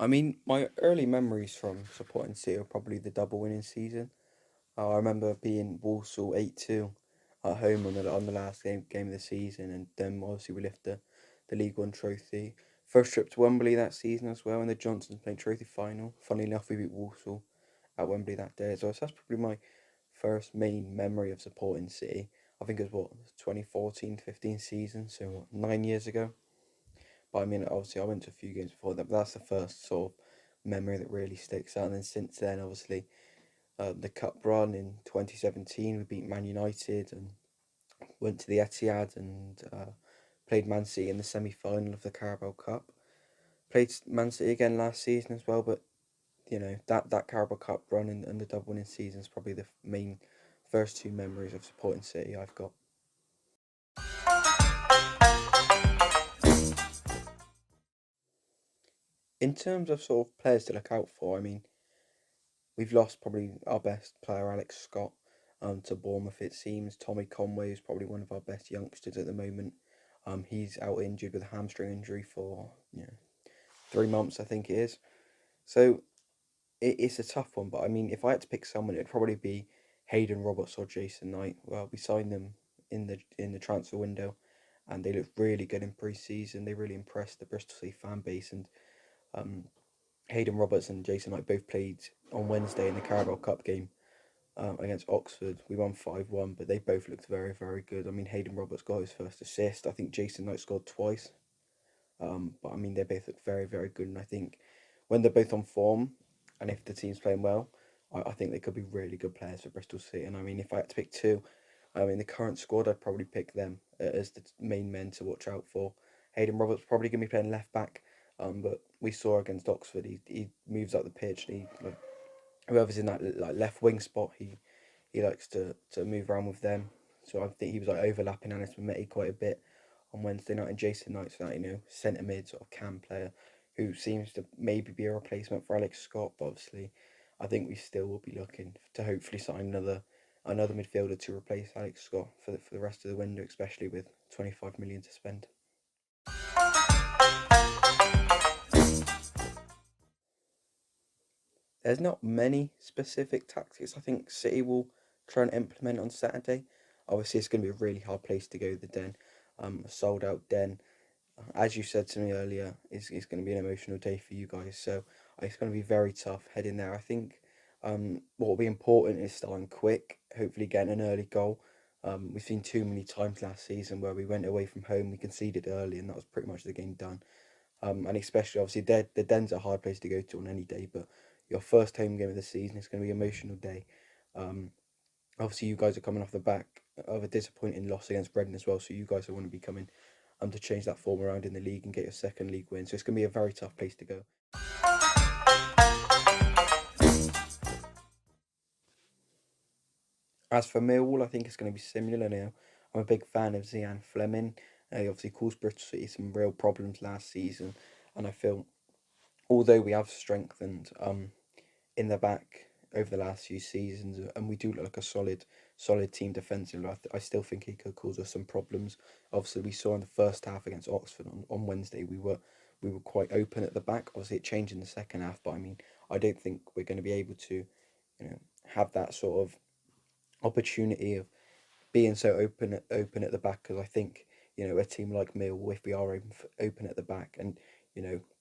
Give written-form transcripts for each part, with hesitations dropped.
I mean, my early memories from supporting City are probably the double winning season. I remember being Walsall 8-2 at home on the last game of the season, and then obviously we lift the League One trophy. First trip to Wembley that season as well, in the Johnsons playing trophy final. Funnily enough, we beat Walsall at Wembley that day as well. So that's probably my first main memory of supporting City. I think it was what 2014-15 season, so what, 9 years ago. But I mean, obviously, I went to a few games before that, but that's the first sort of memory that really sticks out. And then since then, obviously, the cup run in 2017, we beat Man United and went to the Etihad and played Man City in the semi final of the Carabao Cup. Played Man City again last season as well, but that Carabao Cup run and the double winning season is probably the main first two memories of supporting City I've got. In terms of sort of players to look out for, I mean, we've lost probably our best player, Alex Scott, to Bournemouth. It seems Tommy Conway is probably one of our best youngsters at the moment. He's out injured with a hamstring injury for 3 months, I think it is. So it's a tough one. But I mean, if I had to pick someone, it'd probably be Hayden Roberts or Jason Knight. Well, we signed them in the transfer window, and they looked really good in pre-season. They really impressed the Bristol City fan base, and um, Hayden Roberts and Jason Knight both played on Wednesday in the Carabao Cup game against Oxford. We won 5-1, but they both looked very, very good. I mean, Hayden Roberts got his first assist. I think Jason Knight scored twice. But I mean, they both look very, very good. And I think when they're both on form and if the team's playing well, I think they could be really good players for Bristol City. And I mean, if I had to pick two, I mean, the current squad, I'd probably pick them as the main men to watch out for. Hayden Roberts probably going to be playing left back. But we saw against Oxford, he moves up the pitch. And he like, whoever's in that like left wing spot, he likes to move around with them. So I think he was like overlapping Anis Mehmeti quite a bit on Wednesday night, and Jason Knight's that centre mid sort of cam player who seems to maybe be a replacement for Alex Scott. But obviously, I think we still will be looking to hopefully sign another midfielder to replace Alex Scott for the rest of the window, especially with 25 million to spend. There's not many specific tactics I think City will try and implement on Saturday. Obviously, it's going to be a really hard place to go, the Den. A sold out Den. As you said to me earlier, it's going to be an emotional day for you guys. So it's going to be very tough heading there. I think what will be important is starting quick, hopefully getting an early goal. We've seen too many times last season where we went away from home, we conceded early, and that was pretty much the game done. And especially obviously the Den's a hard place to go to on any day, but your first home game of the season is going to be an emotional day. Um, Obviously you guys are coming off the back of a disappointing loss against Brendan as well, so you guys are want to be coming to change that form around in the league and get your second league win. So it's going to be a very tough place to go. As for Millwall, I think it's going to be similar now. I'm a big fan of Zian Fleming. He obviously caused Bristol City some real problems last season, and I feel although we have strengthened in the back over the last few seasons, and we do look like a solid team defensively. I still think he could cause us some problems. Obviously, we saw in the first half against Oxford on Wednesday, we were quite open at the back. Obviously, it changed in the second half, but I mean, I don't think we're going to be able to, have that sort of opportunity of being so open at the back because I think a team like Mill, if we are open at the back and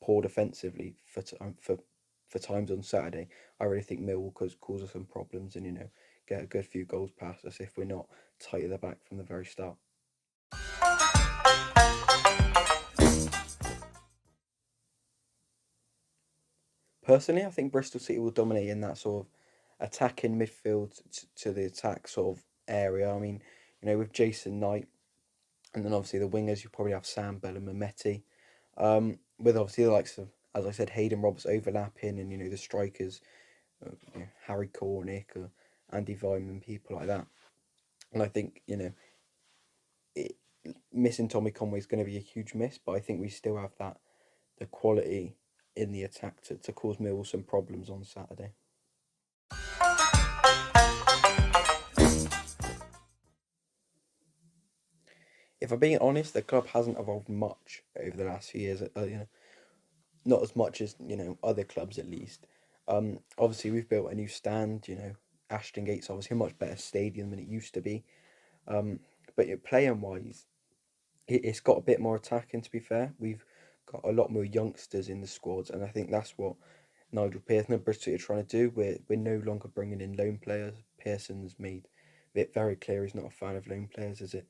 poor defensively for times on Saturday, I really think Mill will cause us some problems and get a good few goals past us if we're not tight at the back from the very start. Personally, I think Bristol City will dominate in that sort of attacking midfield to the attack sort of area. I mean, with Jason Knight and then obviously the wingers, you probably have Sam Bell and Mehmeti. With obviously the likes of, as I said, Hayden Roberts overlapping, and the strikers, Harry Cornick or Andy Vyman, people like that. And I think it, missing Tommy Conway is going to be a huge miss, but I think we still have the quality in the attack to cause Millwall some problems on Saturday. If I'm being honest, the club hasn't evolved much over the last few years. not as much as other clubs at least. Obviously we've built a new stand. Ashton Gate's obviously a much better stadium than it used to be. Um, but playing wise, it's got a bit more attacking. To be fair, we've got a lot more youngsters in the squads, and I think that's what Nigel Pearson and Bristol are trying to do. We're no longer bringing in loan players. Pearson's made it very clear he's not a fan of loan players, as it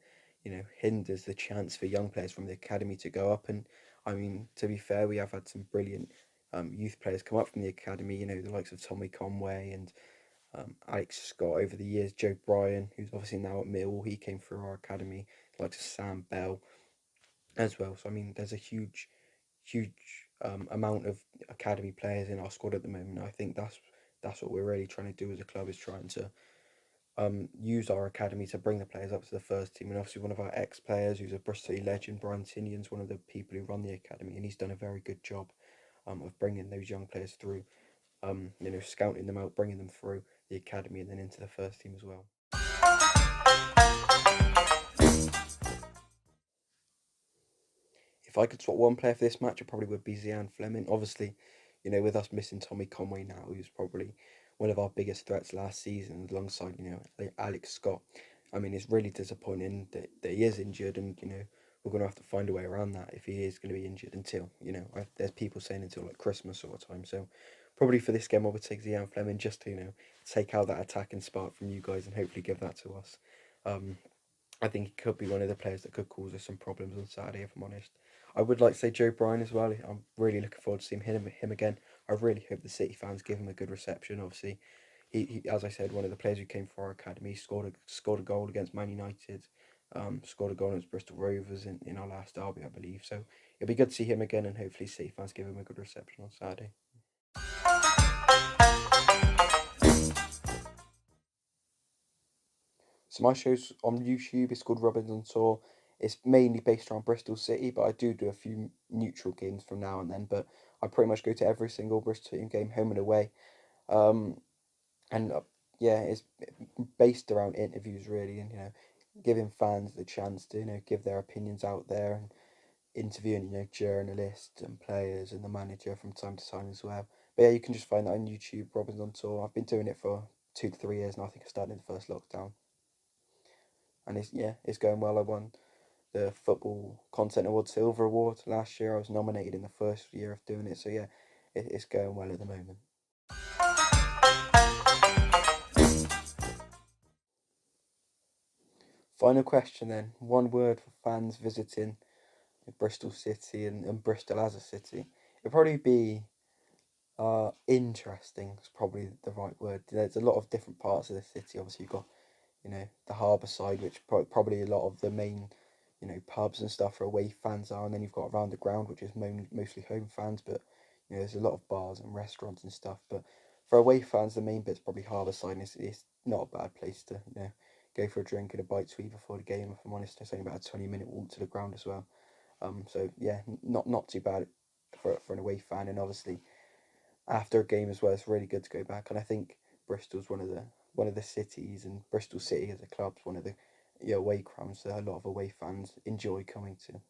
hinders the chance for young players from the academy to go up. And I mean, to be fair, we have had some brilliant youth players come up from the academy. The likes of Tommy Conway and Alex Scott over the years. Joe Bryan, who's obviously now at Millwall, he came through our academy. The likes of Sam Bell as well. So I mean, there's a huge amount of academy players in our squad at the moment. I think that's what we're really trying to do as a club, is trying to use our academy to bring the players up to the first team. And obviously, one of our ex players, who's a Bristol legend, Brian Tinian's one of the people who run the academy, and he's done a very good job of bringing those young players through. Scouting them out, bringing them through the academy, and then into the first team as well. If I could swap one player for this match, it probably would be Zian Fleming. Obviously, with us missing Tommy Conway now, who's probably one of our biggest threats last season, alongside Alex Scott. I mean, it's really disappointing that he is injured, and we're going to have to find a way around that if he is going to be injured until there's people saying until like Christmas sort of time. So probably for this game, I would take Zian Fleming just to take out that attacking spark from you guys and hopefully give that to us. Um, I think he could be one of the players that could cause us some problems on Saturday, if I'm honest. I would like to say Joe Bryan as well. I'm really looking forward to seeing him again. I really hope the City fans give him a good reception. Obviously, he as I said, one of the players who came for our academy, scored a goal against Man United, scored a goal against Bristol Rovers in our last derby, I believe. So it'll be good to see him again, and hopefully City fans give him a good reception on Saturday. So my show's on YouTube. It's called Robinson Tour. It's mainly based around Bristol City, but I do a few neutral games from now and then. But I pretty much go to every single Bristol City game, home and away. Um, and yeah, it's based around interviews really, and giving fans the chance to give their opinions out there, and interviewing journalists and players and the manager from time to time as well. But yeah, you can just find that on YouTube, Robinson Tour. I've been doing it for 2 to 3 years now. I think I started in the first lockdown, and it's going well. I won the Football Content Award Silver Award last year. I was nominated in the first year of doing it, so yeah, it's going well at the moment. Final question then. One word for fans visiting Bristol City and Bristol as a city. It'd probably be interesting. Is probably the right word. There's a lot of different parts of the city. Obviously, you've got the harbour side, which probably a lot of the main pubs and stuff are away fans are, and then you've got around the ground, which is mostly home fans. But there's a lot of bars and restaurants and stuff. But for away fans, the main bit's probably harbour side. And it's not a bad place to go for a drink and a bite to eat before the game. If I'm honest, it's only about a 20-minute walk to the ground as well. So yeah, not too bad for an away fan, and obviously after a game as well, it's really good to go back. And I think Bristol's one of the cities, and Bristol City as a club's one of the away grounds that a lot of away fans enjoy coming to.